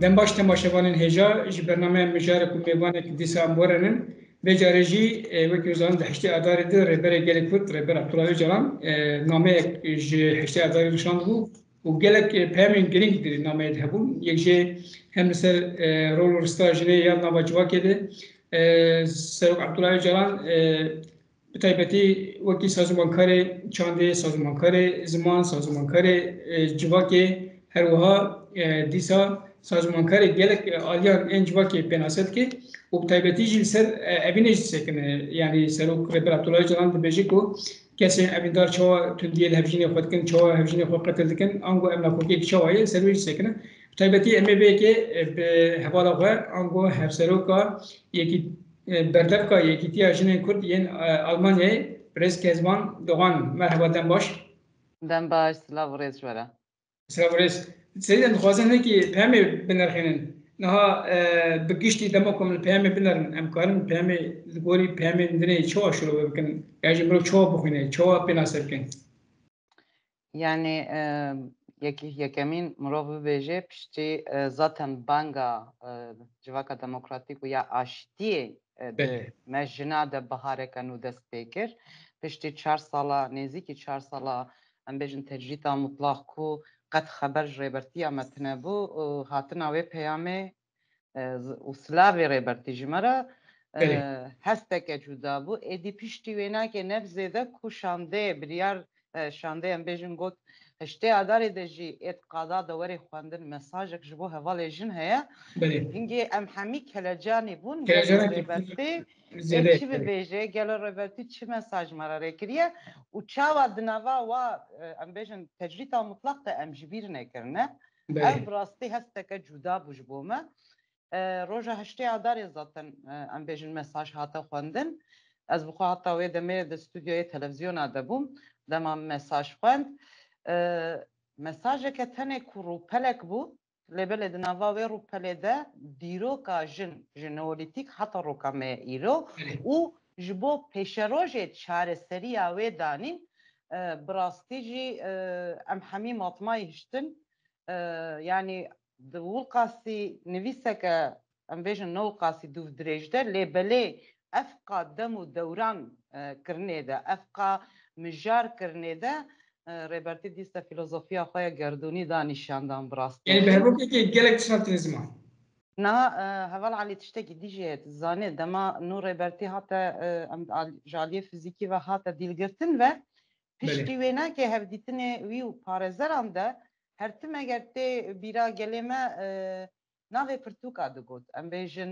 دم باش تماشاوانین هجا جی برنامه مجارک و میوانک دیسا امبورنن و جارجی وکی وزان ده هشتی اداره ده ربر گل کورد ربر عبدالله جلان نامه جی هشتی اداره نشان بو و گلک پیامین گرینگ داری نامه ده بون یک جی هم سر رول رستاجنه یا نامه جواکه ده سروک عبدالله جلان بتایبەتی وەکی سازمانکارێ چاندێ سازمانکارێ زمان سازمانکارێ civakê herwiha dîsa sazmankarê gelek aliyan ên civakê pênased dike û bi taybetî jî li ser evînê jî sekine yanî serok Rêber Abdullah Calan dibêje ku kesên evîndar çawa tundiyê li hevjînê xwe dikin çawa hevjînê xwe qetil dikin ango ev nakokiyekî çawa ye ser wê jî sekine bi taybetî em ê vêyekê bi hevala xwe ango hevseroka yekî berdevka yekîtiya jinên Kurd yên Almanyayê Brez Kezban Doğan merheba dem baş. Dem baş, silav rêz were. Silav rêz. Serî dixwazin nekî peyamê binirxînin. Niha bi giştî dema ku min peyamê binirin em karin peyamê li gorî peyamên dinê çawa şîrove bikin? Ya jî mirov çawa bixwîne, çawa pênase bikin? Yani yekemîn mirov bibêje piştî zaten banga Civaka Demokratîk û ya aştiyê me jina de bihareke nû dest pê kir. Piştî 4 sala nêzîkî 4 sala em bêjin tecrita mutlaq ku qet xeber ji rêbertiya me tinebû hatina wê peyamê û silavê rêbertî ji me re hesteke cuda bû. Êdî piştî wê nake nev zêde ku şandeyê biryar şandê em bêjin got heştê adarê de jî êd qada de werê xwendin mesajek ji bo hevalê jin heye. Hingê em hemî kelecanê bûn gelê rêbertî çi bibêje gelo rêbertî çi mesaj me re rêkiriye û çawa di nava wa em bêjin tecrita mutlaq de em ji bîr nekirine. Ev bi rastî hesteke cuda bû ji bo me. Roja heştê adarê zaten em bêjin mesaj hate xwendin. Ez bixwe heta wê demê di stûdyoyê televizyona de bûm dema mesaj xwend. Mesajeke tenê ku rûpelek bû lêbelê di nava wê rûpelê de dîroka jin ji neolîtîk heta roka me îro û ji bo pêşerojê çareseriya wê danîn bi rastî jî em hemî matmayê hiştin yanî di Wîlqasî nivîseke em bêjin Newqasî dûv dirêj de lêbelê efqa dem û dewran kirinê de efqa mijar kirinê de rêbertî dîsta fîlozofiya xwe ya gerdûnî da nîşandan bi rastî. Yani bi hevokekê gelek tişatîne ziman. Na heval alî tiştekî dijî heye tu zanî dema nû rêbertî hate em ji aliyê fîzîkî ve hate dîlgirtin ve piştî wê nake hevdîtinê wî û parêzeran de her tim eger tê bîra gelê me navê pirtûka digot. Em bêjin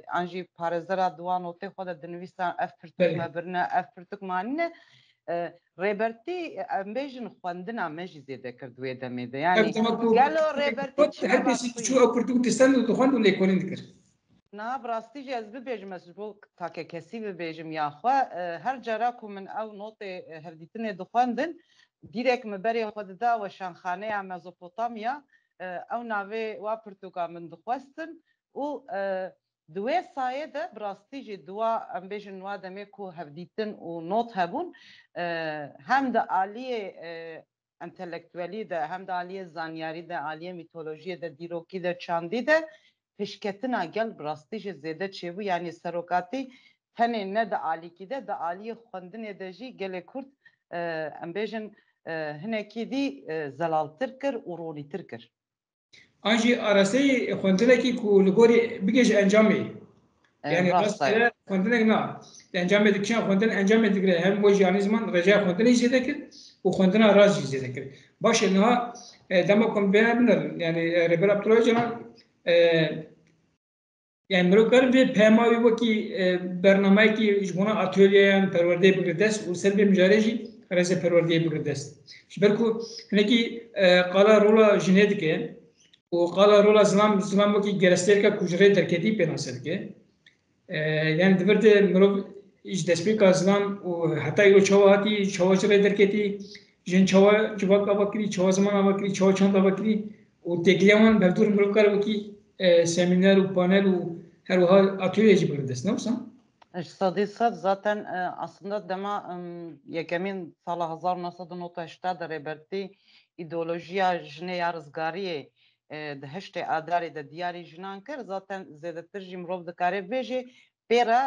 an jî parêzera diwan notê xwe de dinivîsan ev pirtûk me birine ev pirtûk manîne rêbertî em bêjin xwendina me jî zêde kir wê demê de yanî gelo rêbertî çi her kesî çû ew pirtûk dîstan û dixwend û lêkolîn dikir. Na bi rastî jî ez bibêjim ez ji bo takekesî bibêjim ya xwe her cara ku min ew notê hevdîtinê dixwendin dîrek min berê xwe dida weşanxaneya Mezopotamya ew navê wa pirtûka min dixwestin û di wê sayê de bi rastî jî diwa em bêjin wa demê ku hevdîtin û not hebûn hem de aliyê entelektûelî de hem de aliyê zanyarî de aliyê mîtolojiyê de dîrokî de çandî de pêşketina gel bi rastî jî zêde çêbû yanî serokatî tenê ne de alîkî de aliyê xwendinê de jî gelê Kurd em bêjin hinekî dî zelaltir kir û rolîtir kir. An jî arasteyê xwendinekî ku li gorî bigêj encamê yani rastgele xwendinek na encamê dikişan xwendin encamê digire hem bo janî ziman reca xwendinê jî zêde kir û xwendina raz jî zêde kir. Başê niha dema ku bêne binirin yani Rêber Abdullah Calan yani mirov karin vê peyama wî wekî bernameyekî ji bona atölyeyan perwerdeyê bigire dest û ser vê mijarê jî rêzê perwerdeyê bigire dest. Ji ber ku hinekî qala rola jinê dike û qala rola zilam wekî gerestêrka ku ji rê derketî pênase dike. Yani divir de mirov ji destpêka zilam û heta îro çawa hatî çawa ji rê derketî jin çawa civak ava kirî çawa ziman ava kirî çawa çand ava kirî û têkiliya wan bevdûr mirov kar wekî seminer û panel û her wiha atölye jî bigire dest ne wisa? Sadî sed zaten aslında dema yekemîn sala 1980 de rêbertî îdeolojiya jinê ya rizgariyê ده هشت آداری ده دیاری جنان کر zaten زیادتر جی مرو دکاره بیجه پیرا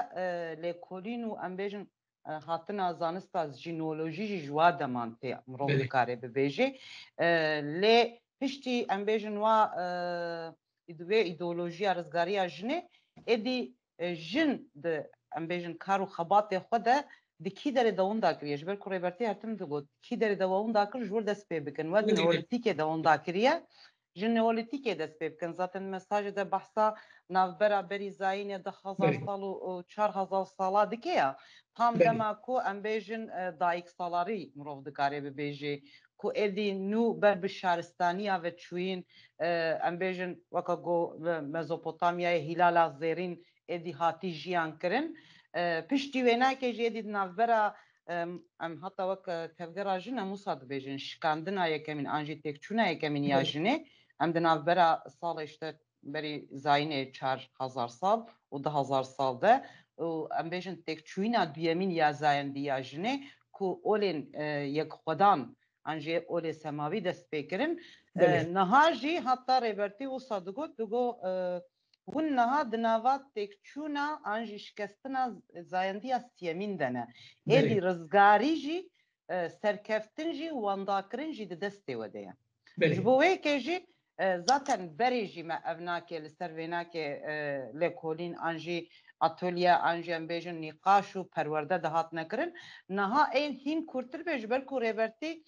لکولین و ام بیجن هاتنا زانستا جینولوژی جوا دمانته مرو دکاره بیجه لی پشتی ام بیجن و ایدوی ایدئولوژی ارزگاری جنه ادی جن ده ام بیجن کارو خبات خود دکی داره دوون داکریه جبر کوریبرتی هاتم دگود کی داره دوون داکر جور دست پی بکن ود نئولیتیک دوون داکریه جنئولیتیک دست پی بکن zaten mesaj de bahsa navbera beri zayine de 1000 sal و 4000 sala dikiya tam dema ku em bêjin dayık salari mirov dikare bibêje ku êdî nû ber bi şaristaniya ve çûyîn em bêjin weka got Mezopotamyayê hilala zêrîn êdî hatî jiyan kirin piştî wênekê jî êdî navbera em heta wek tevgera jin em wisa dibêjin şikandina yekemîn an jî têkçûna yekemîn ya jinê em di navbera salê işte berî zayînê 4000 sal û 2000 sal de û em bêjin têkçûyîna duyemîn ya zayendiya jinê ku olên yekxwedan an jê olê semavî dest pê kirin niha jî heta rêbertî wisa digot hûn niha di nava têkçûna an jî şikestina zayendiya siyemîn de ne êdî rizgarî jî serkeftin jî wandakirin jî di destê we de ye ji bo wêkê jî zaten berê jî me ev nake li ser vê nake lêkolîn an jî atölye an jî em bêjin nîqaş û perwerde de hatine kirin niha ên hîn kurtir bê ji ber ku rêbertî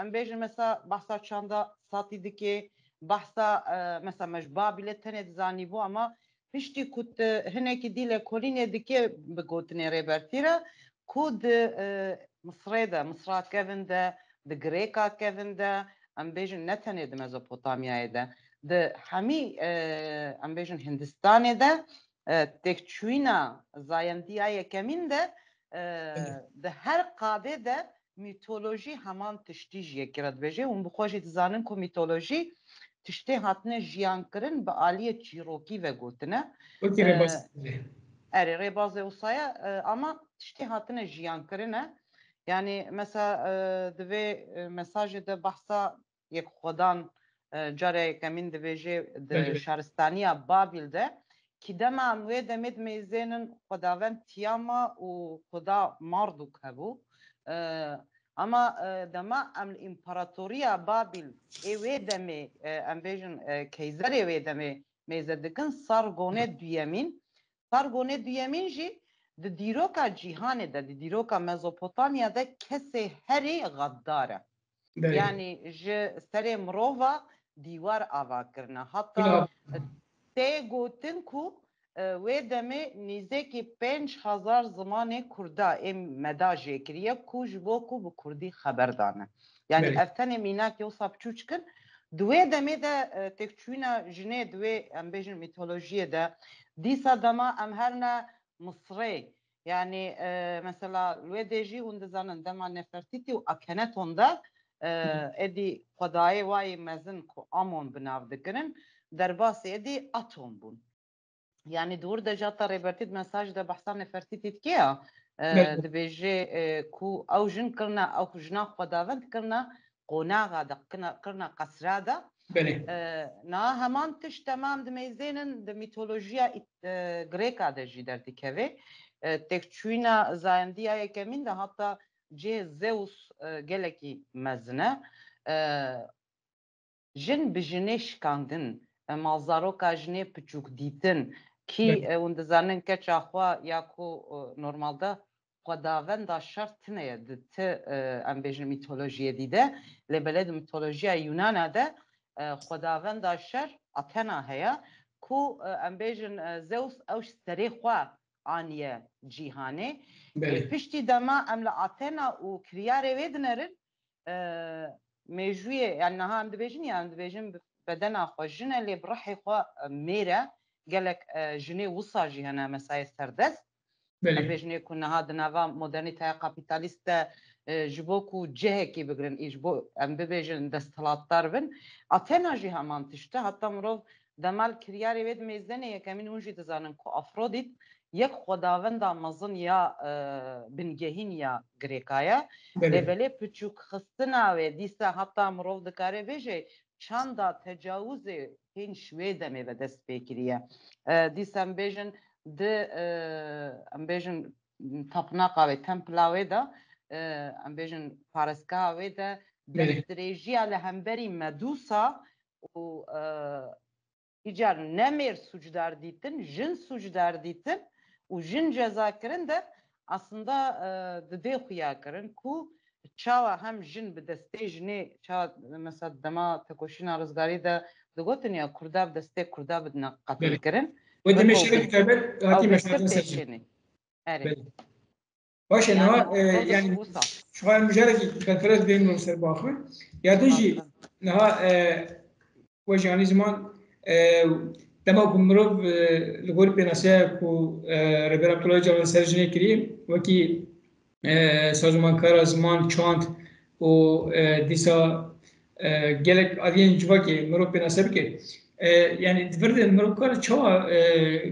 em bêjin mesela behsa çanda satî dike behsa mesela me ji Babilê tenê dizanîbû ama piştî ku hinekî dî lêkolînê dike bi gotinê rêbertî re ku di Misrê de Misra kevin de di Girêka kevin de em bêjin ne tenê di Mezopotamyayê de di hemî em bêjin Hindistanê de têkçûyîna zayendiya yekemîn de di her qadê de mîtolojî heman tiştî jî yekê re dibêje hûn bi xwe jî dizanin ku mîtolojî tiştê hatine jiyan kirin bi aliyê çîrokî vegotine erê rêbazê wisa ye ama tiştê hatine jiyan kirine yani mesela divê mesajê de behsa yekxwedan cara yekemîn dibêje di şaristaniya Babil de ki dema wê demê di mêzênin xwedawend Tiyama û xuda Marduk hebû ama dema em li împaratoriya Babil ê wê demê em bêjin keyzerê wê demê mêze dikin Sargonê duyemîn Sargonê duyemîn jî di dîroka cîhanê de di dîroka Mezopotamya de kesê herê gaddar e yani ji serê mirova dîwar ava kirine heta tê gotin ku wê demê nîzekî 5000 zimanê Kurda êm meda jê kiriye ku ji bo ku bi Kurdî xeber dane yani ev tenê mînakê wisa biçû çikin di wê demê de têkçûyîna jinê di wê em bêjin mîtolojiyê de dîsa dema em herne Misrê yani mesela wê de jî hûn dizanin dema Nefertîtî û Akhenaton de êdî xwedayê wayê mezin ku Amon bi nav dikirin derbasê êdî Aton bûn yani dûr de jata rêbertî mesaj de behsa Nefertîtî dike ya dibêje ku ew jin kirine ew jina xwedawend kirine qonaxa de kirine qesra de na heman tiş temam di mêzênin di mîtolojiya Grêka de jî derdikeve têkçûyîna zayendiya yekemîn de heta cê Zeus gelekî mezin e jin bi jinê şikandin malzaroka jinê piçûk dîtin ki hûn dizanin keça xwe ya ku normalde xwedawenda şer tune ye di ti em bêjin mîtolojiyê dîde lêbelê di mîtolojiya Yûnana de xwedawenda şer Athena heye ku em bêjin Zeus ew ji serê xwe aniye cîhanê piştî dema em li Athena û kiryarê wê dinerin mêjûyê yani niha em dibêjin ya em dibêjin bedena xwe jin e lê bi rihê xwe mêr e gelek jinê wisa jî hene mesayê serdest em bêjinê ku niha di nava modernîteya kapîtalîst de ji bo ku cihekê bigirin î ji bo em bibêjin desthilatdar bin Athena jî heman tişt e heta mirov demal kiryarê wê di mêzenê yekemîn hûn jî dizanin ku Afrodît yek xwedawenda mezin ya bingehîn ya Grêka ye lêbelê piçûk xistina wê dîsa heta mirov dikare bêje çanda tecavüzü hin şüve deme ve dest pekiriye. Disem bejin de bejin tapnaka ve templa ve da bejin paraska ve da destrejiya le hemberi Medusa u icar nemir sucdar ditin, jin sucdar ditin u jin ceza kirin de aslında dide xuya kirin ku çawa hem jin bi destê jinê çawa mesela dema tekoşîna rizgarî de digotin ya Kurda bi destê Kurda bidine qetil kirin. Ve demek şöyle kitabet hati meşahatın seçini. Evet. Başa yani şu an müjarek kalferez benim olsa bakın. Ya da ji naha وجانی زمان دما گمرو لگور پناسه کو ربر عبدالله جوان سرجنه کری وکی سازمانکار زمان چاند و دیسا گلک آدین جوا که مرو پناسه بکه yani dibirde مرو çava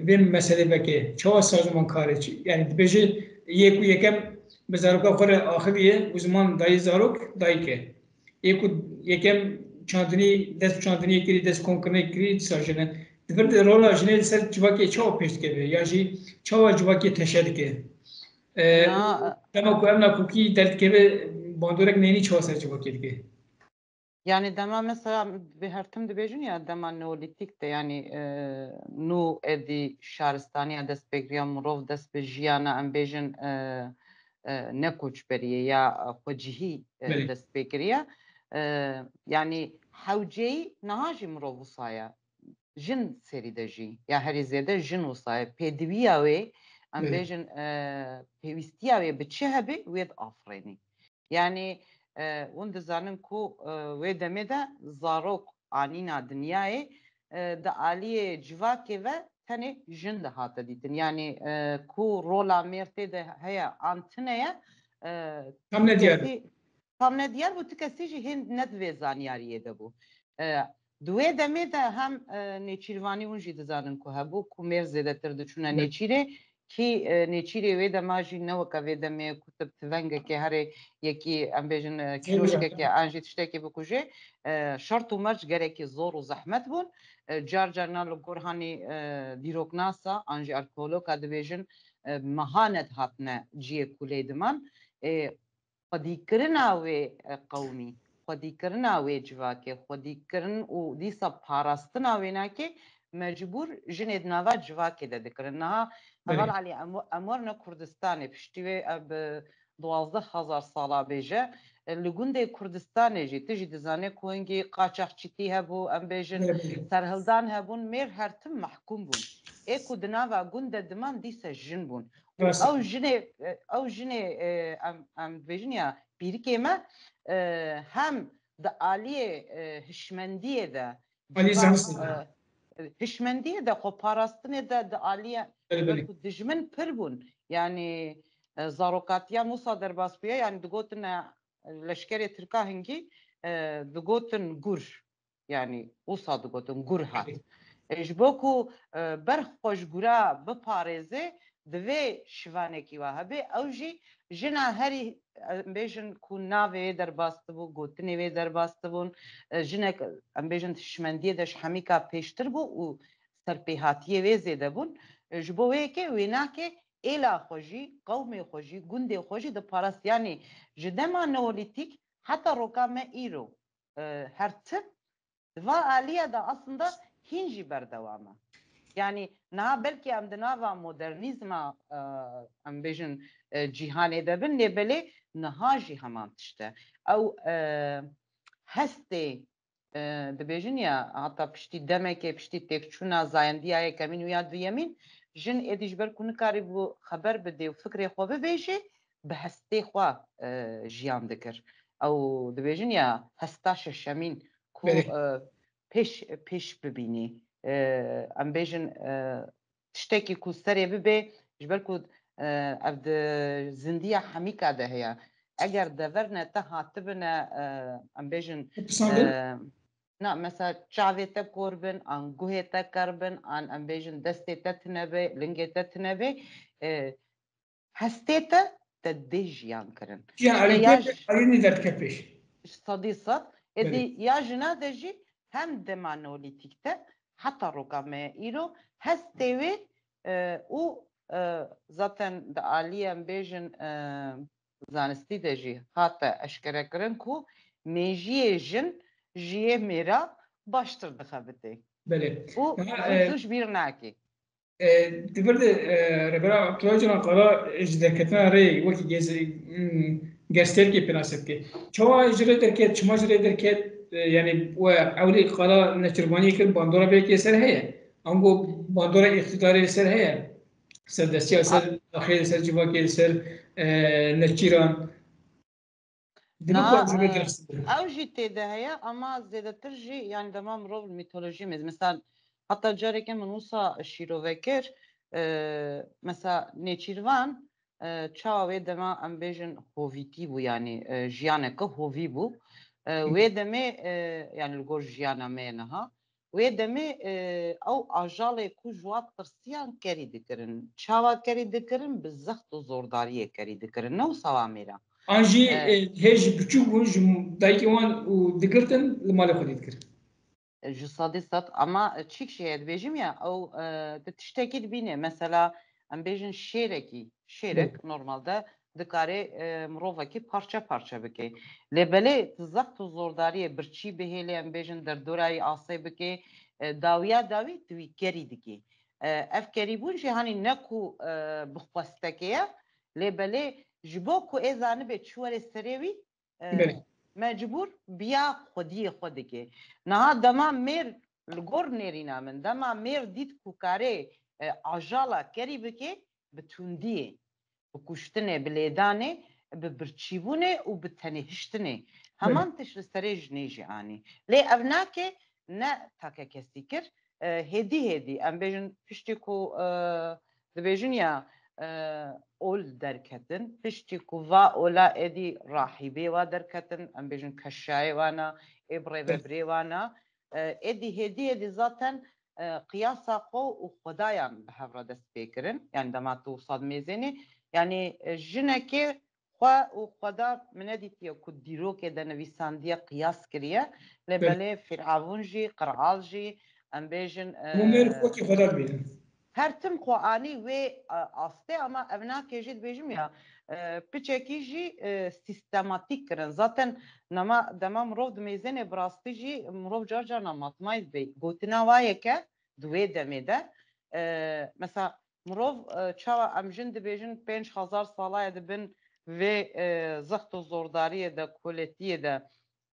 benim mesele beke çava sazmankarı yani dibeci yeku yekem bezaruka kore ahibiye uzman dayı zaruk dayı ke yekem çandini dest çandini kiri dest konkret kiri sajene dibirde rola jine ser civake çava peşt kebe yani çava civake teşedike dema ku emna kuki dert kebe bandorek neyni çava ser civake dike. Yani dema mesela bir hertim dibêjin ya dema neolitik de yani nu edi şaristaniya dest pekiriya mirov dest bi jiyana em bêjin ne koçberiye ya xwecihî dest pekiriya yani hewceyî niha jî mirov wisa jin serî de jî ya herî zêde jin wisa ye pêdiviya wê em bêjin pêwîstiya wê bi çi hebe wê diafirînî yani wan dizanin ku wê demê de zarok anîna dinyayê di aliyê civakê ve tenê jin de hate dîtin yani ku rola mêrtê de heye an tineye tam ne diyar bu tu kesî jî hên ne divê zaniyariyê de bû di wê demê de hem nêçîrvanî hûn jî dizanin ku hebû ku mêr zêdetir diçûne nêçîrê ki nêçîrê wê dema jî ne weka vê demê ku tu tivengekê herê yekî em bêjin kîroşkekê an jî tiştekê bikuje şert û merc gerekî zor û zehmet bûn car carna li gor hanî dîroknasa an jî arkeologa dibêjin mehanet hatine ciyê ku lê diman xwedîkirina wê qewmî xwedîkirina wê civakê xwedîkirin û dîsa parastina wênakê mecbûr jinê di nava civakê de dikirin niha heval alî em werine Kurdistanê piştî wê bi 12,000 sala bêje li gundê Kurdistanê jî tu jî dizanî ku hingî qaçaxçîtî hebû em bêjin serhildan hebûn mêr her tim mehkûm bûn ê ku di nava gundê diman dîsa jin bûn ew jinê em dibêjin ya pîrikê me hem di aliyê hişmendiyê de hişmendiyê de xwe parastinê de di aliyê ku dijmin pir bûn yani zarokatiya Musa Derbasbûye yani digotin leşkerê Tirka hingî digotin gur yani wisa digotin gur hat ji bo ku berxweşgura biparêze divê şivanekî wa hebe ew jî jina herî em bêjin ku navê wê derbas dibû gotinê wê derbas dibûn jinek em bêjin hişmendiyê de ji hemîka pêştir bû û serpêhatiyê wê zêde bûn ji bo wê yekê wênakê êla xwe jî qewmê xwe jî gundê xwe jî diparast yani ji dema neolîtîk heta roka me îro her tim di va aliyê de aslında hîn jî berdewam e yani niha belkî em di nava modernîzma em bêjin cîhanê de bin lêbelê niha jî heman tişt e ew hestê dibêjin ya heta piştî demekê piştî têkçûna zayendiya yekemîn û ya duyemîn jin êdî ji ber ku nikarî bû xeber bide û fikrê xwe bibêje bi hestê xwe jiyan dikir ew dibêjin ya hesta şeşemîn ku pêş bibînî em bêjin tiştekî ku serê bibe ji ber ku ev di zindiya hemîka de heye eger deverne te hatibine em bêjin na mesela çavê te kor bin an guhê te ker bin an em bêjin destê te tinebe lingê te tinebe hestê te te dê jiyan kirin yani alî derdike pêş sadî sed êdî ya jina de jî hem demanolitikte hatta rokame ilo hestevi u zaten de aliyen bejin zanisti de jî hatta eşkere kirin ku mejiyê jin jiye mêra baştir dixebite. بله û zû bir nakî. دبرده ربرا پروژه قرا اجدکتنا ری وکی گستر کی پناسب کی چوا اجره درکت چما اجره درکت yani و اولی قرا نچربانی کن باندورا به کی سر هه انگو باندورا اقتداری سر هه سر دستی سر اخیر سر جوا کی سر نچیران دبر کو اجره درست او jî têde heye ama zêdetir jî yani dema mirov mitolojî mêz mesela hatta careke min wisa şîrovekir mesela nêçîrvan çawa wê dema em bêjin hovîtî bû yani jiyaneke hovî bû wê demê yani li gor jiyana me niha wê demê ew ajalê ku ji wan tirsiyan kerî dikirin çawa kerî dikirin bi zext û zordariyê kerî dikirin ne wisa wan mêra Anji hej küçük bun dayki wan û digirtin li malê xwe dikir. Ji sadê sed ama çîk şeye dibêjim ya ew di tiştekî dibîne mesela em bêjin şêrek normalde dikare mirovekî parça parça bike. Lê belê ti zext û zordariyê birçî bihêlê em bêjin derdorayê asê bike dawiya dawî tu wî kerî dikî. Ev kerîbûn jî hanî ne ku bi xwestekê ye lê belê ji bo ku ê zanibe çi were serê wî mecbûr biya xwediyê xwe dike. Niha dema mêr li gor nêrîna min dema mêr dît ku karê ajala kerî bike bi tundiyê bi kuştinê bi lêdanê bi birçîbûnê û bi tenêhiştinê heman tiş li serê jinê jî anî lê ev nake ne take kesî kir hêdî hêdî em bêjin piştî ku dibêjin ya ol derketin piştî ku va ola êdî rahîbê wa derketin em bêjin keşayê wana ê birêveberê wana êdî hêdî hêdî zaten qiyasa xwe û xwedayan bi hev re dest pê kirin yani dema tu sad mêzênê yani jinekê xwe û xwedar min nedîtiye ku dîrokê de nivîsandiye qiyas kiriye lê belê firavûn jî qiral jî em bêjin Mêr xwekî xwedar dibînin. her tim xwe anî wê astê ama ev nake jî dibêjim ya piçekî jî sîstematîk kirin zaten dema mirov di mêzênê bi rastî jî mirov car carna matmayî dibe gotina wayeke di wê demê de mesela mirov çawa em jin dibêjin 5000 sala dibin vê zext û zordariyê de koletiyê de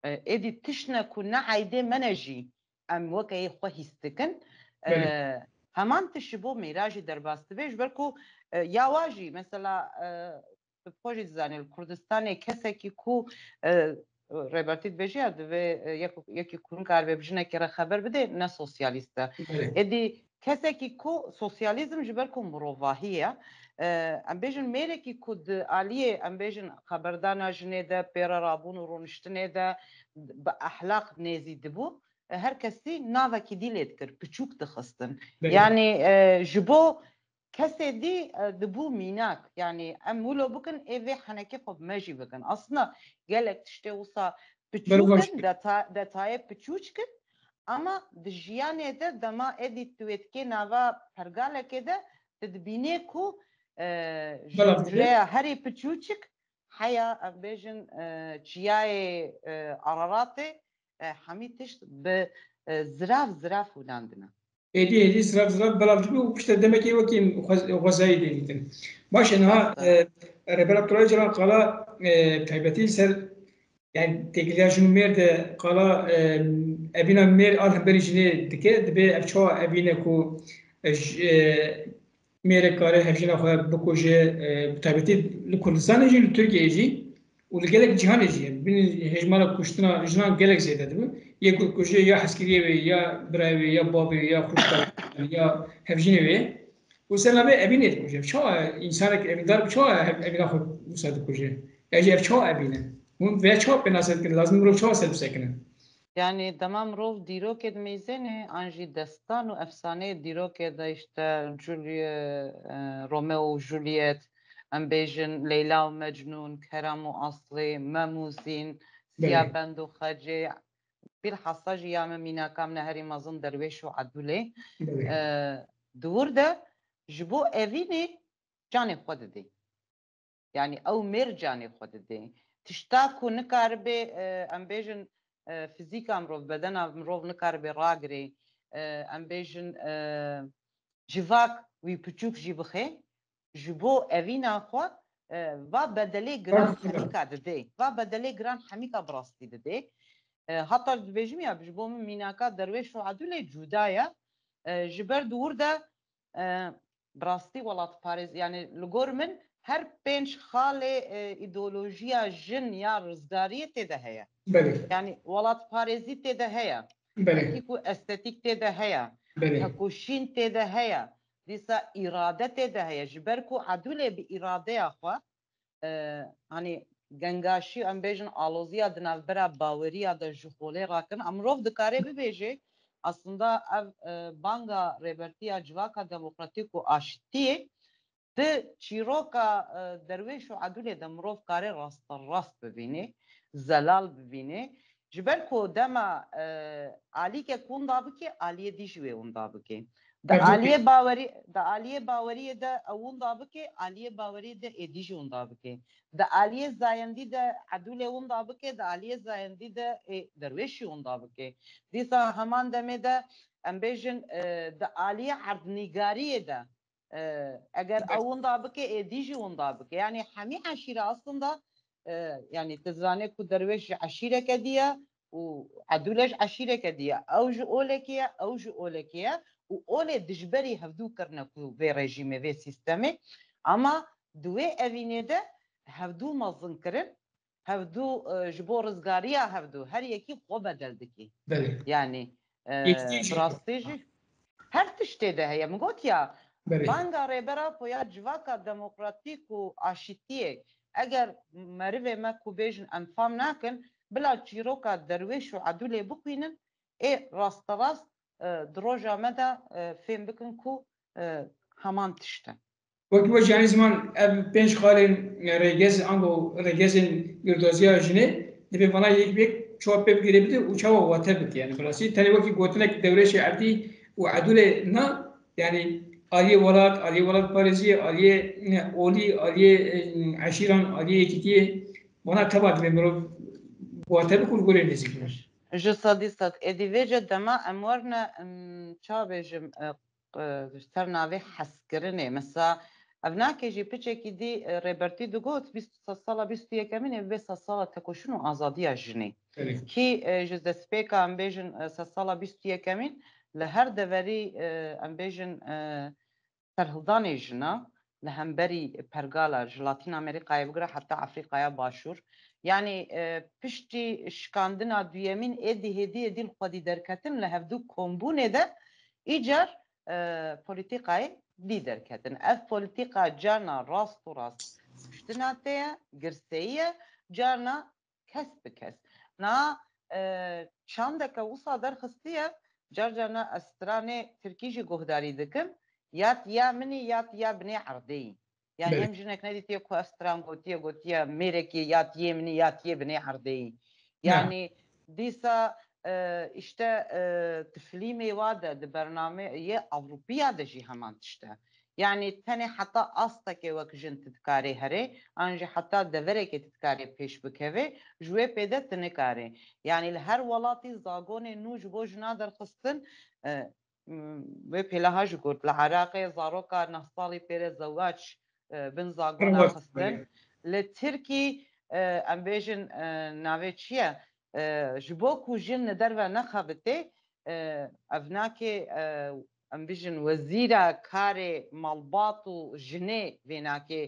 êdî tişne ku ne eydê me ne jî em wekeyê xwe hîs dikin heman tişi bo mêra jî derbas dibe ji ber ku ya wa jî mesela xwe jî dizanî li Kurdistanê kesekî ku rêbertî dibêje ya divê yekî kurûn karibe bi jinekê re xeber bide ne sosyalîst e êdî kesekî ku sosyalîzm ji ber ku mirovahî ye em bêjin mêrekî ku di aliyê em bêjin xeberdana jinê de pêra rabûn û rûniştinê de bi ehlaq nêzî dibû her kesî navekî dîlê dikir piçûk dixistin yani ji bo kesê dî dibû mînak yani em wilo bikin ê vê henekê xwe bi me jî bikin aslında gelek tiştê wisa piçûkin detayê piçûç kin ama di jiyanê de dema êdî tu wêdikê nava pergalekê de tu dibînê ku ji hucreya herî piçûçik heya em bêjin çiyayê Araratê hemî tişt bi zirav hûlandine êdî zirav belav dibî û pişte demekê wekî xwezayî dê dîtin. Baş e niha rêbera proje qala taybetî ser yani têkiliya jin mêr de qala evîna mêr an hemberî jinê dike dibe ev çawa evîne ku mêrek kare hevjina xwe bikuje bi taybetî li Kurdistanê jî li Tirkiyeyê jî û li gelek cîhanê jî binî hejmara kuştina jinan gelek zêde dibin yê ku kuje ya heskiriyê wê ya birayê wê ya bavê ya xwişka ya hevjinê wê û ser navê evînê dikuje çawa însanek evîndar çawa evîna xwe wisa dikuje ev çawa evîne hûn vê çawa pênased kirin lazim mirov çawa ser bisekinin yani dema mirov dîrokê di mêzênê an jî destan û efsaneyê dîrokê de işte Romeo û Juliet em bêjin Leyla û Mecnûn Kerem û Aslê Mem û Zîn Siyabend û Xecê بالحصة جيام مينا كامنا هري مازن درويش وعدولي بله دور ده جبو أفيني جاني خود دي يعني أو مير جاني خود دي تشتاكو نكاربي أم بيجن فيزيكا مروف بدنا مروف نكاربي راغري أم بيجن جيفاك ويبتشوك جيبخي جبو أفينا خوا و بدلي جران حميكا ددي و بدلي جران حميكا براستي ددي حتى بيجميا بجبو من ميناكا درويش وعدولي جودايا جبر دور ده براستي ولات باريس يعني لغور من هر بينش خالي ايديولوژيا جن يا رزدارية تده هيا بله يعني ولات باريزي تده هيا بله هكيكو استاتيك تده هيا بله هكو شين تده هيا ديسا إرادة تده هيا جبركو عدولي بإرادة أخوا hani gengaşi em bêjin aloziya di navbera baweriya de ji xolê rakin emirov dikare bibêje aslında ev banga rêbertiya civaka demokratîk û aşitiyê di çîroka derwêş û edûlê de mirov kare rast bibîne zelal bibîne ji ber ku dema alîke wenda bike aliyê dî ji wê wenda bike da aliyê baweriyê de wenda bike aliyê baweriyê de êdî jî wenda bike da aliyê zayendî de edûlê wenda bike da aliyê zayendî de derwêşî wenda bike dîsa heman demê de em bêjin da aliyê erdnîgariyê de eğer wenda bike êdî jî wenda bike yani hemî eşîre aslında yani tizane ku derwêş ji eşîreke diye û edûle ji eşîreke diye ew ji olekê ye ew ji olekê ye û olê dijberî hevdû kirine ku vê rejîmê vê sîstemê ama di wê evînê de hevdû mezin kirin hevdû ji bo rizgariya hevdû her yekî xwe bedel dike بله yani یکیش bi rastî jî her tiştê de heye min gotiya بله banga rêbera poya civaka demokratîk û aşîtiyê eger merivê me ku bêjin em fam nakin bila çîroka derwêş û edûlê bixwînin rasterast di roja me de fêm bikin ku heman tişt e وقتی و جانی زمان اب پنج خالین رگز انگو رگزین گردازیا جنه دبی بنا یک بیک چوب بب گیره بده و چاو واتر بده yani براسی تانی وقتی گوتنک دورش عردی و عدول نه yani آلیه ولاد پارزی آلیه اولی آلیه عشیران آلیه کیتیه بنا تباد به مرو واتر بکن گوره نزیک ji sedî sed êdîvêje dema em werne çavêjim ser navê hezkirinê mesela ev nakê jî piçekî dî rêbertî digot sala bîst û yekemîn vê sala tekoşûn û azadiya jinê kî ji destpêka em bêjin sala bîst û yekemîn li her deverî em bêjin serhildanê jina li hemberî pergala ji Latîn Amerîkayê bigire heta Efrîqaya Başûr yani piştî şikandina duyemîn êdî hêdiyê dîl xwedî derketin li hevdû kombûnê de îcar polîtîkayê dî derketin ev polîtîka carna rast û rast piştina te ye girseyî ye carna kes bi kes na çandeke wisa derxistiye carna ez stranê Tirkî jî guhdarî dikim yat ya minî yat ya binê erdeyî yani hem jinek nedîtiye ku ez stran gotiye mêrekî yatiye minî yatiye binê erdeyî yani dîsa işte tifilîmê wa de di bernameyê Ewropîya de jî heman tişt e yani tenê heta astekê wek jin titkarê herê an jî heta deverekê titkarê pêş bikeve ji wê pêde tu nikarî yani li her welatî zagonê nû ji bo jina derxistin wê pêlaha jî got li Iraqê zaroka neh salî pêre zewac bin zagona xistin li Tirkî em bêjin navê çi ye ji bo ku jin li derve nexebite ev nakê em bêjin wezîra karê malbat û jinê vê nakê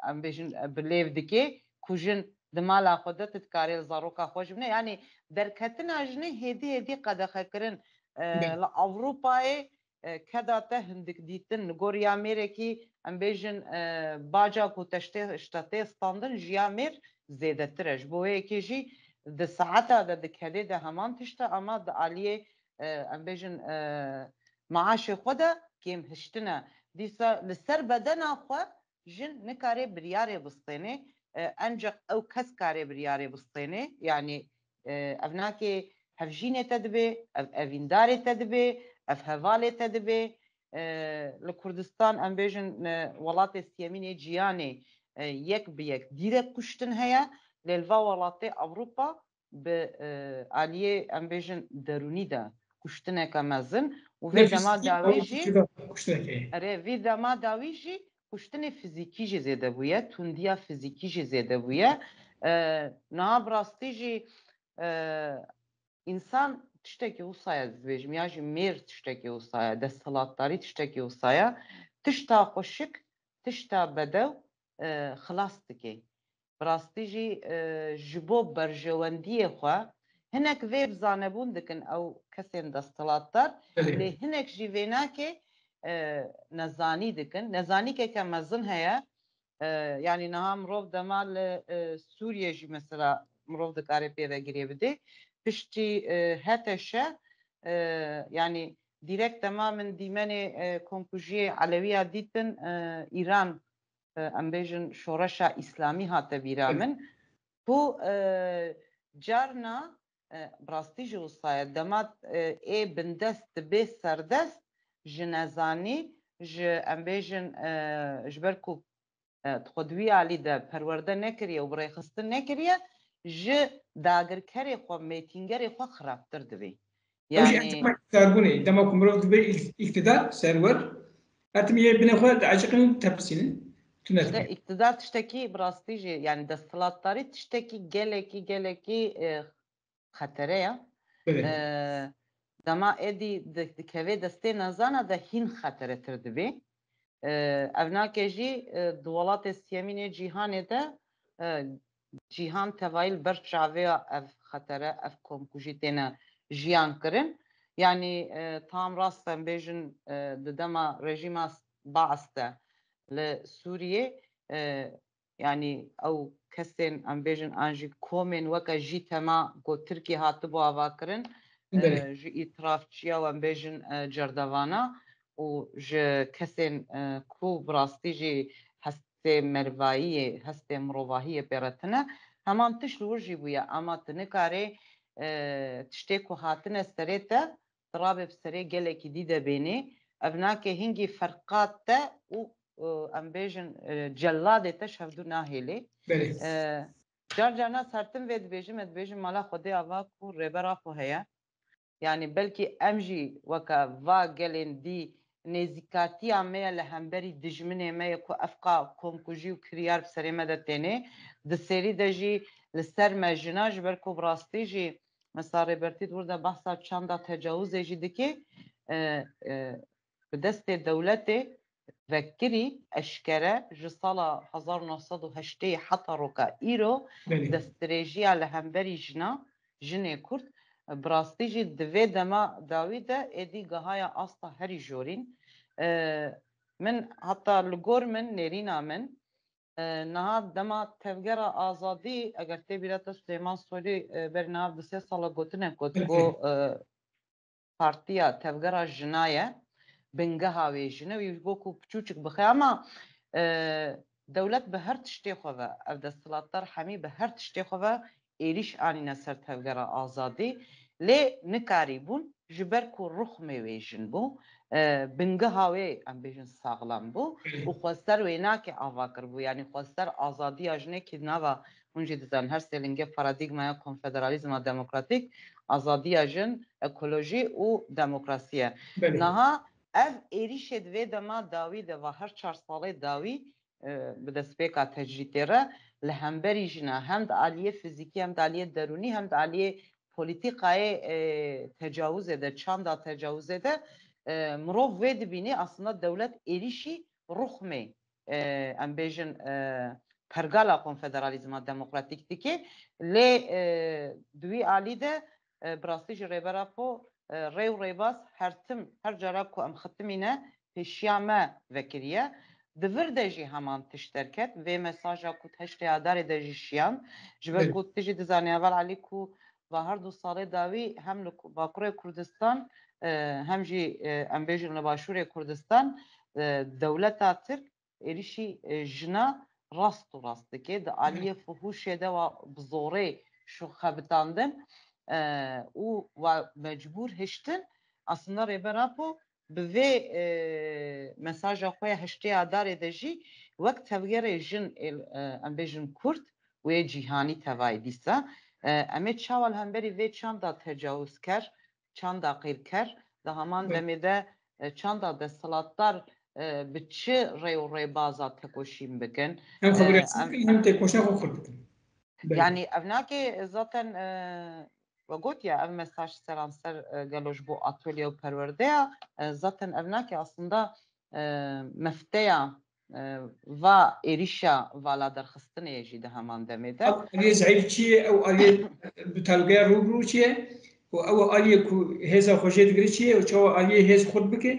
em bêjin bilêv dike ku jin di mala xwe de tu dikarî li zaroka xwe jî bine yani derketina jinê hêdî hêdî qedexekirin li Ewropayê keda te hindik dîtin li gor ya mêrekî em bêjin baca ku tişta tê standin jiya mêr zêdetir e ji bo wê yekê jî di saeta de di kedê de heman tişt e ama di aliyê em bêjin maaşê xwe de kêm hiştin e dîsa li ser bedena xwe jin nikare biryarê bistêne ancak ew kes kare biryarê bistêne yani evnake hevjînê te dibe, ev evîndarê te dibe, ev hevalê te dibe. Li Kurdistan em bêjin welatê siyemînê ciyanê yek bi yek dîrek kuştin heye, lê li va welatê Ewropa bi aliyê em bêjin derûnî de kuştineke mezin û vê dema dawî jî vê dema dawî jî kuştinê fizîkî jî zêde bûye, tundiya fizîkî jî zêde bûye. Niha bi rastî jî insan tiştekî wisa dibêjim ya jî mêr tiştekî wisa ye, desthilatdarî tiştekî wisa ye, tişta xweşik, tişta bedew xilas dike. Bi rastî jî ji bo berjewendiyê xwe hinek vê bizanebûn dikin ew kesên desthilatdar, lê hinek jî vê nake nezanî dikin. Nezanîkeke mezin heye, yani niha mirov dema li Sûriye jî mesela mirov dikare pêvegirê bide. Piştî heteşe yani direkt dema min dîmenê komkujiyê Elewiya dîtin İran em bêjin şoreşa İslamî hate bîra min. Bu carna bi rastî jî wisa ye dema ê bindest dibe serdest ji nezanî ji em bêjin ji ber ku xwedwî alî de perwerde nekiriye û birêxistin nekiriye ji dagirkerê xwe mêtîngerê xwe xirabtir dibe. Yani Serbune, dema ku mirov dibe iktidar serwer, etimiye binê xwe diaciqin tepsînin. İşte iktidar tiştekî bi rastî jî yani desthilatdarî tiştekî gelekî xetere ye. Dema êdî dikeve destê nezana de hîn xeteretir dibe. Ev nake jî di welatê siyemînê cîhanê de cîhan tevayî li ber çaveya ev xetere, ev komkujî têne jiyan kirin. Yani tam rast em bêjin di dema rejîma Baas de li Sûriyê yani ew kesên em bêjin an jî komên weke jî tema got Tirkiye hatibû avakirin ji îtirafçiya em bêjin cerdevana û ji kesên ku bi rastî jî hestê merivayiyê, hestê mirovahiyê pêretine heman tişt li wir jî bûye ama tu nikarî tiştê ku hatine serê te rabe bi serê gelekî dî de bênî. Ev nake hingî ferqat te û em bêjin celladê te şevdû nahêlê. Car carna sertin vê dibêjim ez dibêjim mala Xwedê ava ku rêbera xwe heye. Yani belkî em jî weke va gelên dî nêzîkatiya me ye li hemberî dijminê me ye ku ev qa komkujî û kiriyar bi serê me de têne. Di serî de jî li ser me jina ji ber ku bi rastî jî mesela Rêbertî wir de behsa çanda tecawuzê jî dike bi destê dewletê vekirî eşkere ji sala 1980 heta roka îro destdirêjiya li hemberî jina jinê Kurd bi rastî jî di vê dema dawî de êdî gehaya asta herî jorîn. Min heta li gor min nêrîna min niha dema tevgera azadî eger tê bîra te Süleyman Soylî berî niha di sê sala gotinek got got partiya tevgera jina ye bingeha wê jine wî bo ku piçûçik bixe ama dewlet bi her tiştê xwe ve ev desthilatdar hemî bi her tiştê xwe ve êriş anîne ser tevgera azadî lê nikarîbûn ji ber ku rûxmê wê jin bû bingeha wê em bêjin saxlam bû û xweser wê nake avakir bû yani xweser azadiya jinekî nava hûn jî dizanin her sêlingê paradigmaya konfederalîzma demokratîk azadiya jin ekolojî û demokrasî ye. Niha ev êrişê di vê dema dawî de ve her 4 salê dawî bi destpêka tecrîtê re li hemberî jina hem di aliyê fizîkî hem di aliyê derûnî hem di aliyê polîtîkayê tecawuzê de çanda tecawuzê de mirov vê dibînî aslında dewlet êrişî rûxmê em bêjin pergala konfederalîzma demokratîk dike lê di wî alî de bi rastî ji rêbera xwe rêw rêbas her cara ku em xitimîne pêşiya me vekiriye di vir de jî heman tişt derket vê mesaja ku heştê adarê de jî şiyan ji ber ku tu jî dizanî evvel alî ku va her du salê dawî hem li Bakurê Kurdistan hem jî em bêjin li Başûrê Kurdistan dewleta Tirk êrişî jina rast û rast dike di aliyê fuhuşê de wa bi zorê şu xebitandin û mecbûr hiştin aslında rêberapo bi vê mesaja xwe ya hiştêya darê de jî wek tevgerê jin em bêjin Kurd wê cîhanî tevayê dîsa em ê çawa li hemberî vê çanda tecawuzker, çanda qîrker di heman demê de çanda desthilatdar bi çi rê û rêbaza tekoşîn bikin. Hem xwebiresin bikin hem têkoşina xwe xurt bikin. Yani ev nake zaten ve gotiya ev mesaj seran ser gelo ji bo atölye û perwerdeya zaten ev nake aslında mefteya va êrişa vala derxistinê jî di heman demê de. Aliyê zayıf çiye ew aliyê bi talgeya rûbirû çiye û ew aliyê ku hêza xwe jê digire çiye û çawa aliyê hêz xurt bike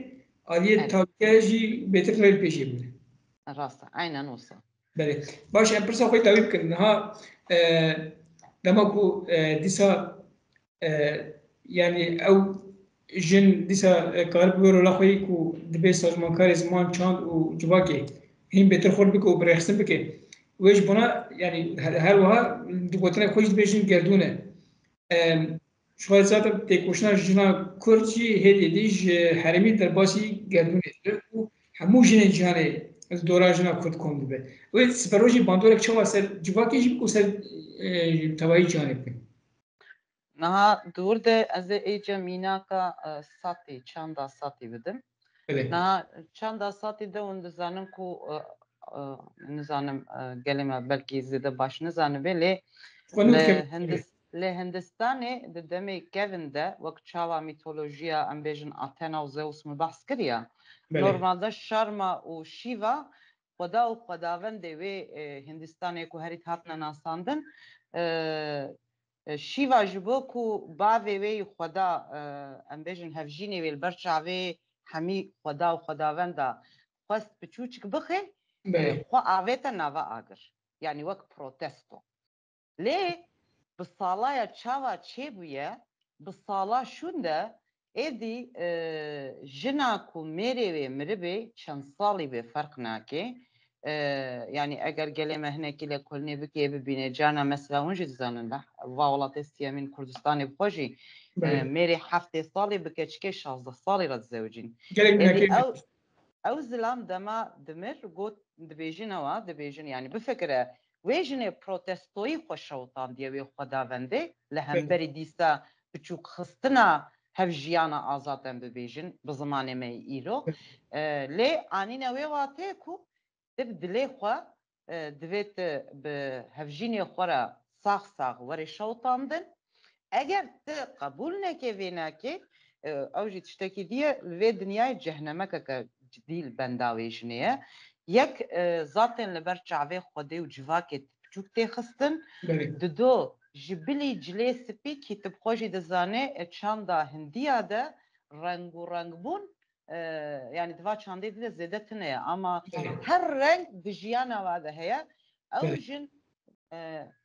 aliyê talgeya jî bêtir rê pêşê bûne. Rast aynen olsa. Belê. Baş em pirsa xwe dawî bikin. Niha dema ku dîsa yani ew jin dîsa kar bi rola xwe ku dibe sazmankarê ziman çand û civakê hîn bêtir xurt bike û birêxistin bike. Wê ji bona yani her wiha di gotina xwe jî dibêjin gerdûne. Şuayê zaten têkoşina jina Kurd jî hêdî dî ji herêmî derbasî gerdûnê dibe û hemû jinên cîhanê ez dora jina Kurd kom dibe. Wê sipero jî bandorek çawa ser civakê jî bike û ser tevayî cîhanê bike. Niha dur de ez ê êce mînaka satê çanda satê bidim. Niha çanda satê de hûn dizanin ku nizanim gelê me belkî zêde baş nizanibe lê li Hindistanê di demê kevin de wek çawa mîtolojiya em bêjin Athena û Zeus min behs kiriye. Normalde şarma û şîva xweda û xwedawendê wê Hindistanê ku herî hatine nasandin şîva ji bo ku bavê wê xweda em bêjin hevjînê wê li ber çavê hemî xweda û xwedawenda xwest biçûçik bixe xwe avête nava agir. Yani wek protesto. Lê bi salaya çawa çêbûye bi sala şûn de êdî jina ku mêrê wê miribê çend salî wê ferq nake. Yani eger gelê me hinekî lêkolînê bikê bibîne cana mesela hûn jî dizanin va welatê Siyemîn Kurdistanê xwe jî mêrê heftê salî bike çikê 16 salî re dizewicîn. Ew zilam dema dimir got dibêjin ewa dibêjin yani bifikire wê jinê protestoyî xwe şewtandiye wê xwedawendê li hemberî dîsa biçûk xistina hevjiyana azad em bibêjin bi zimanê me îro lê anîne wê watê ku te bi dilê xwe divê bi hevjînê xwe re sax sax werê şewtandin eger te qebûl neke vê neke ew jî tiştekî diye li vê dinyayê cehennemekeke cidî li benda wê jinê ye yek zaten li ber çavê xwedê û civakê biçûk tê xistin di do ji bilî cilê spî kîtib xwe jî dizane çanda Hindiya de reng û rengbûn yani diva çandê de zêde tune ye ama her reng di jiyana we de heye ew jin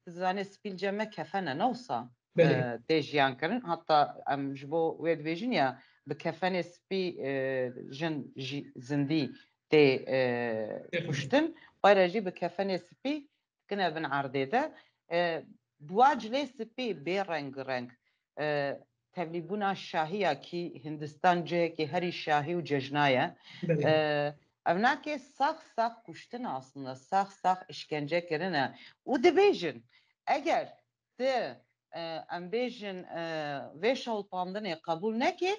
dizane spîlce me kefene ne wisa tê jiyan kirin hatta em ji bo wê dibêjin ya bi kefenê spî jin zindî tê kuştin xwe re jî bi kefenê spî dikine bin erdê de wa cilê spî bê reng reng tevlîbûna şahiya kî Hindistan cihekî herî şahî û cejna ye ev nake sax sax kuştin aslında sax sax işkence kirine û dibêjin eger te em bêjin vê şewtandinê qebûl nekê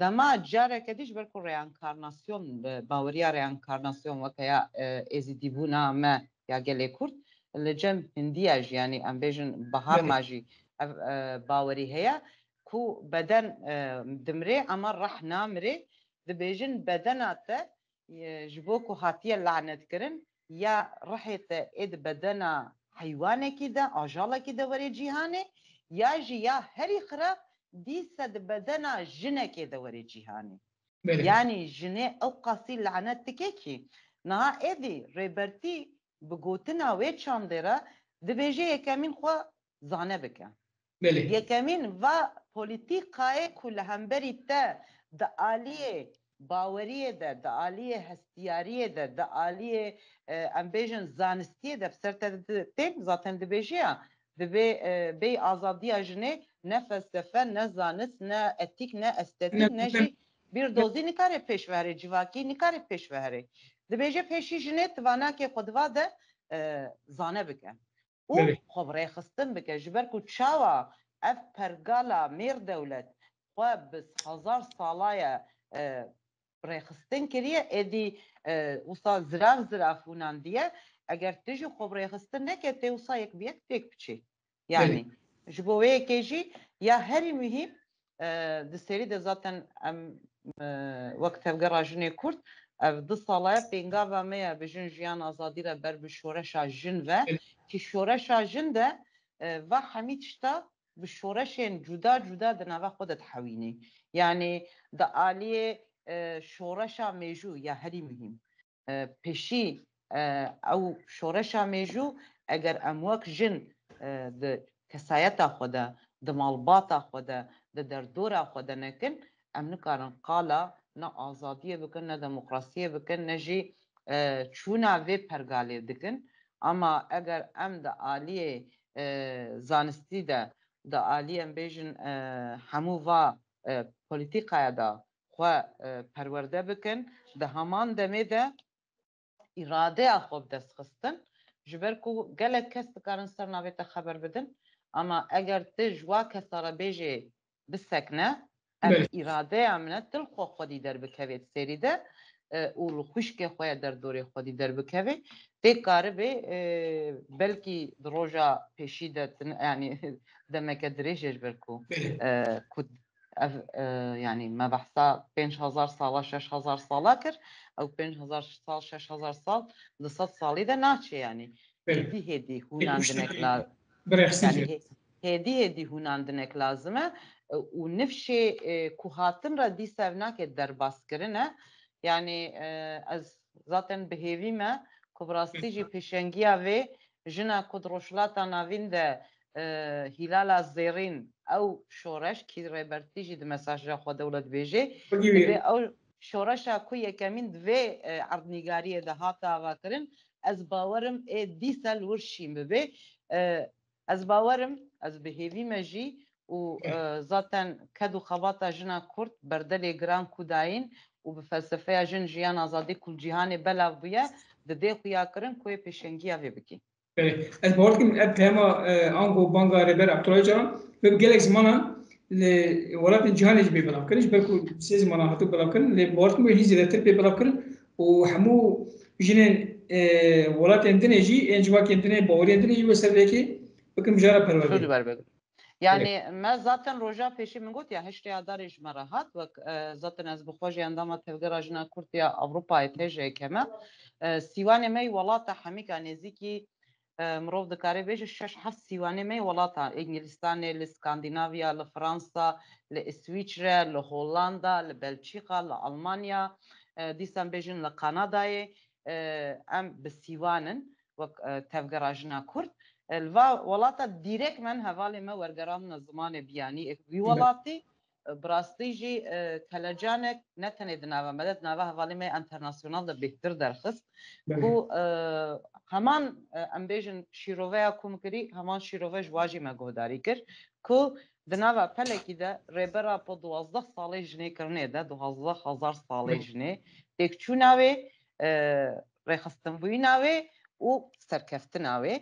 dema careke dî ji ber ku reenkarnasyon baweriya reenkarnasyon weke ya êzîdîbûna me ya gelê Kurd li cem Hindiya jî yani em bêjin biharma jî ev bawerî heye ku beden dimrê ama reh namirê dibêjin bedena te ji bo ku hatiye lanetkirin ya rehê te ê di bedena heywanekî de ajalekî de werê cîhanê ya jî ya herî xira dîsa di bedena jinekê de werê cîhanê yani jinê ew qasî lanet dike kî niha êdî rêbertî bi gotina wê çandê re dibêje yekemîn xwe zane bike yekemîn va polîtîkayê ku li hemberî te di aliyê baweriyê de di aliyê hestiyariyê de di aliyê em bêjin zanistiyê de ser te tên zaten dibêje ya بی آزادی جنه نه فلسفه نه زانست نه اتیک نه استتیک نه جی bir dozi nikare peş vere civaki nikare peş vere dibêje peşî jinê tivanakê xwe divade zane bike û xwe rêxistin bike ji ber ku çawa ev pergala mêr dewlet xwe bi hezar sala ye rêxistin kiriye êdî wisa zirav hûnan diye eger tu jî xwe rêxistin neke tê wisa yek bi yek têk biçî yani ji bo wê yekê jî ya herî mühîm di serî de zaten em wek tevgera jinê Kurd ev di salaya pêngava me ye bijin jiyan azadî re ber bi şoreşa jin ve ki şoreşa jin de ve hemî tişta bi şoreşên cuda cuda di nava xwe de dihewînê yani di aliyê şoreşa mêjû ya herî mühîm pêşî ew şoreşa mêjû eger em wek jin di kesayeta xwe de di malbata xwe de di derdora xwe de nekin em nikarin qala ne azadiyê bikin ne demokrasiyê bikin ne jî çûna vê pergalê dikin ama eger em di aliyê zanistî de di aliyê em bêjin hemû va polîtîkaya da xwe perwerde bikin di heman demê de îradeya xwe bi dest xistin ji ber ku gelek kes dikarin ser navê te xeber bidin ama eger tu ji wa kesa re bêjê bisekne ev îradeya min e til xwe xwedî derbikevê serî de û li xwîşkê xwe ye derdorê xwedî derbikevê tê karibê belkî di roja pêşî de yani demeke dirêj ji ber ku ev yani me behsa 5000 sala 6000 sala kir ew 5000 sal 6000 sal di 100 salî de naçe yani hêdî hûnan dinek yani hêdî hûnan dinek lazim e û nifşê ku hatin re dîsa ev nake derbas kirin e yani ez zaten bi hêvî me ku bi rastî jî pêşengiya vê jina ku di rojhilata navîn de Hilala Zêrîn ew şoreş ki rêbertî jî di mesaja xwe dewlet bêje divê ew şoreşa ku yekemîn divê erdnîgariyê de hata avakirin ez bawerim ê dîsa li wir şîn bibe ez bawerim ez bi hêvî me jî û zaten ked û xebata jina Kurd berdelê giran ku dayîn û bi felsefeya jin jiyan azadî ku cîhanê belav bûye di dê xuya kirin ku yê pêşengiya vê bikî ez bawer dikim ev peyama ango banga rêber Abdullah Calan ve gelek zimanan li welatên cîhanê jî pê belav kirin ji ber ku sê zimanan hatû belav kirin lê bawer dikim hîn zêdetir pê belav kirin û hemû jinên welatên dinê jî ên civakên dinê baweriyên dinê jî wê ser vekê bikin mijara perwerdê yani me zaten roja pêşî min got ya heştê adarê ji me re hat wek zaten ez bi xwe jî endama tevgera jina Kurd ya Ewropayê tê ji yekeme sîwanê me welata hemîka nêzîkî mirov dikare bêje 6-7 sîwanê me welata Ingilistanê li Skandinavya li Fransa li İsviçre li Hollanda li Belçîqa li Almanya dîsan bêjin li Kanadayê em bi sîwanin wek tevgera jina Kurd va welata dîrekmen hevalê me wergeranîna zimanê biyanî wî welatî bi rastî jî kelecanek ne tenê di nava me de di nava hevalê me internasyonal de bêhtir derxist ku heman em bêjin şîroveya ku mikirî heman şîrove ji wa jî me guhdarî kir ku di nava pelekî de rêbera po 12 salê jinê kirinê de 12,000 salê jinê têkçûna wê rêxistinbûyîna wê û serkeftina wê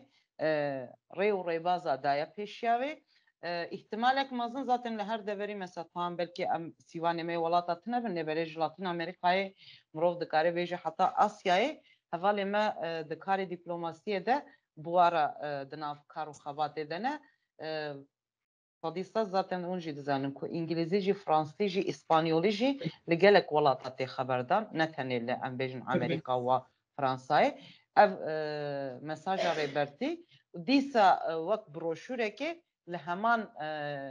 rê û rêbaza daya pêşiya wê ihtimalek mezin zaten li her deverî mesela tam belkî em sîwanê me welata tune bin lêberê ji Latin Amerîkayê mirov dikare bêje heta Asyayê hevalê me di karê dîplomasiyê de buwara di nav kar û xebatê de ne sedî sed zaten hûn jî dizanin ku îngilîzî jî fransî jî îspanyolî jî li gelek welata tê xeberdan ne tenê li em bêjin Amerîka wa Fransayê ev mesaja rêbertî dîsa wek broşûrekê li heman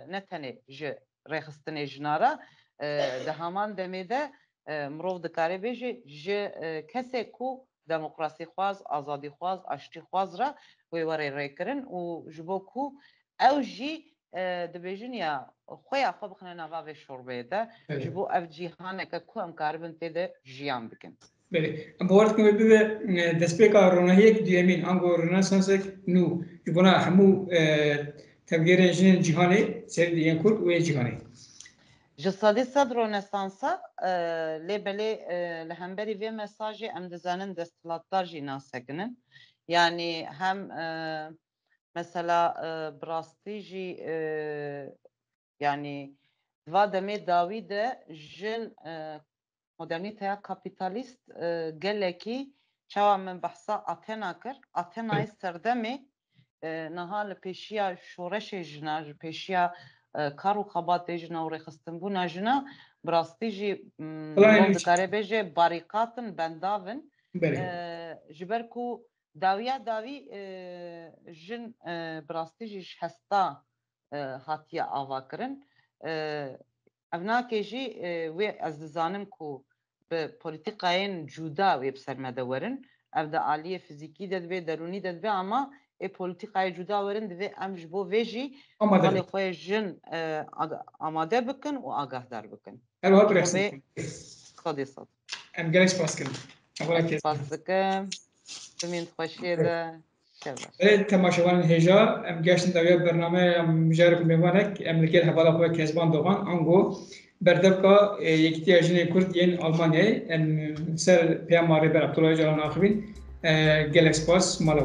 ne tenê ji rêxistinê jinara di heman demê de mirov dikare bêje ji kesê ku demokrasî xwaz azadî xwaz aştî xwaz re wê were rêkirin û ji bo ku ew jî dibêjin ya xweya xwe bixine nava vê şorbeyê de ji bo ev cîhaneke ku em karibin tê de jiyan bikin بله باورت کنم به دستپیکا رونهیک دیمین انگو رنسانس نو جبنا همو تغییر جن جهانی سر دیگه کرد و جهانی جسادی صد رونسانسا لبلی لهمبری و mesajı em dizanin destlatlar jî naseginin yani hem mesela brastî jî yani va demê dawî de jin modernîteya kapitalîst gelekî çawa min behsa Athena kir Athenayê serdemê niha li pêşiya şoreşê jina ji pêşiya kar û xebatê jina û rêxistinbûna jina bi rastî jî mirov dikare bêje barîqatin bendavin ji ber ku dawiya dawî jin bi rastî jî ji hesta hatiye avakirin ev nake jî wê ez dizanim ku bi polîtîkayên cuda wê bi ser me de werin ev de aliyê fîzîkî de dibe derûnî de dibe ama polîtîkayê cuda werin divê em ji bo vê jî halê xwe jin amade bikin û agahdar bikin. Xwedê sed. Em gelek spas kirin. Spas dikim. Bimîn xweşiyê de şev baş. Temaşevanên hêja em geştin dawiya bername mijarek û mêvanek em li gel hevala xwe Kezban Doğan ango berdevka Yekîtiya Jinê Kurd yên Almanyayê em ser peyama rêber Abdullah Öcalan axivîn gelek spas mala